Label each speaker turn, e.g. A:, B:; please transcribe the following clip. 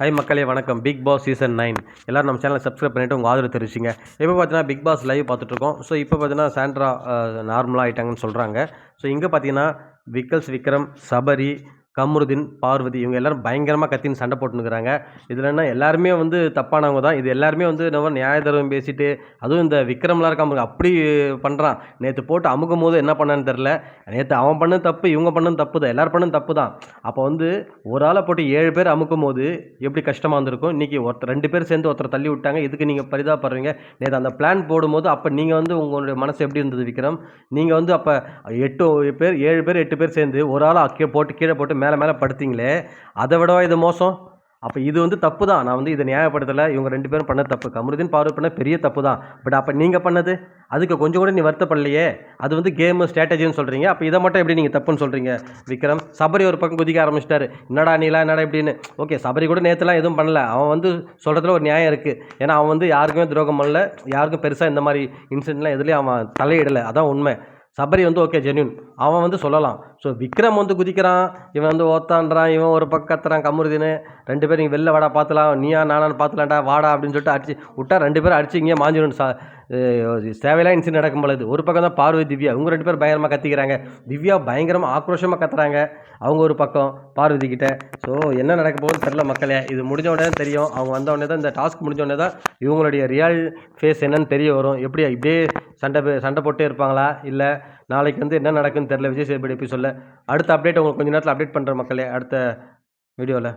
A: Hi மக்களே வணக்கம். Big Boss season 9 எல்லோரும் நம்ம சேனலை சப்ஸ்கிரைப் பண்ணிவிட்டு உங்கள் ஆதரவு தெரிவிச்சிங்க. இப்போ பார்த்தீங்கன்னா பிக் பாஸ் லைவ் பார்த்துட்ருக்கோம். ஸோ இப்போ பார்த்தீங்கன்னா சாண்ட்ரா நார்மலாக ஆகிட்டாங்கன்னு சொல்கிறாங்க. ஸோ இங்கே பார்த்தீங்கன்னா விக்ரம், சபரி, கமருதீன், பார்வதி இவங்க எல்லோரும் பயங்கரமாக கத்தின்னு சண்டை போட்டுன்னுக்குறாங்க. இதில் என்ன எல்லாருமே வந்து தப்பானவங்க தான். இது எல்லாருமே வந்து நம்ம நியாய தர்மம் பேசிட்டு, அதுவும் இந்த விக்ரம்லாம் இருக்காம அப்படி பண்ணுறான். நேற்று போட்டு அமுக்கும் போது என்ன பண்ணான்னு தெரில. நேற்று அவன் பண்ணது தப்பு, இவங்க பண்ணது தப்பு தான், எல்லோரும் பண்ணது தப்பு தான். அப்போ வந்து ஒரு ஆளை போட்டு 7 பேர் அமுக்கும் போது எப்படி கஷ்டமாக இருந்திருக்கும். இன்றைக்கி ஒருத்தர் 2 பேர் சேர்ந்து ஒருத்தர் தள்ளி விட்டாங்க. இதுக்கு நீங்கள் பரிதாபப்படுறீங்க. நேற்று அந்த பிளான் போடும்போது அப்போ நீங்கள் வந்து உங்களுடைய மனசு எப்படி இருந்தது விக்ரம்? நீங்கள் வந்து அப்போ 7 பேர் 8 பேர் சேர்ந்து ஒரு ஆளை கீழே போட்டு மேலே படுத்தீங்களே, அதை விடவா இது மோசம்? அப்போ இது வந்து தப்பு தான். நான் வந்து இதை நியாயப்படுத்தலை. இவங்க 2 பேரும் பண்ண தப்பு. கமருதீன், பார்வதி பண்ண பெரிய தப்பு தான். பட் அப்போ நீங்கள் பண்ணது அதுக்கு கொஞ்சம் கூட நீ வருத்தப்படலையே. அது வந்து கேமு ஸ்ட்ராட்டஜின்னு சொல்கிறீங்க. அப்போ இதை மட்டும் எப்படி நீங்கள் தப்புன்னு சொல்கிறீங்க விக்ரம்? சபரி ஒரு பக்கம் குதிக்க ஆரம்பிச்சிட்டாரு. என்னடா நீலாம் என்னடா இப்படின்னு. ஓகே, சபரி கூட நேற்றுலாம் எதுவும் பண்ணல. அவன் வந்து சொல்கிறதுல ஒரு நியாயம் இருக்குது. ஏன்னா அவன் வந்து யாருக்குமே துரோகம் பண்ணல, யாருக்கும் பெருசாக இந்த மாதிரி இன்சிடென்ட்லாம் எதுலேயும் அவன் தலையிடலை. அதான் உண்மை. சபரி வந்து ஓகே ஜென்யூன், அவன் வந்து சொல்லலாம். ஸோ விக்ரம் வந்து குதிக்கிறான், இவன் வந்து ஓத்தான்றான், இவன் ஒரு பக்கம் கத்துறான். கமருதீன் 2 பேரும் இங்கே வெளில வாடா பார்த்துலாம், நீயா நானான்னு பார்த்துலாம்டா வாடா அப்படின்னு சொல்லிட்டு அடிச்சு விட்டா 2 பேரும் அடிச்சு இங்கே மாஞ்சிடும். தேவையில்லாம் இன்சிடென்ட் நடக்கும் பொழுது ஒரு பக்கம் தான் பார்வதி, திவ்யா இவங்க 2 பேரும் பயங்கரமாக கத்திக்கிறாங்க. திவ்யா பயங்கரமாக ஆக்ரோஷமாக கத்துறாங்க அவங்க ஒரு பக்கம் பார்வதி கிட்ட. ஸோ என்ன நடக்க போகுதுன்னு தெரில மக்களே. இது முடிஞ்ச உடனே தான் தெரியும். அவங்க வந்த உடனே தான், இந்த டாஸ்க் முடிஞ்ச உடனே தான் இவங்களுடைய ரியல் ஃபேஸ் என்னன்னு தெரிய வரும். எப்படி இப்படியே சண்டை போட்டே இருப்பாங்களா, இல்லை நாளைக்கு வந்து என்ன நடக்குன்னு தெரில. விஜய் சேதுபதி எப்படி சொல்ல அடுத்த அப்டேட் உங்களுக்கு கொஞ்சம் நேரத்தில் அப்டேட் பண்ணுற மக்களே அடுத்த வீடியோவில்.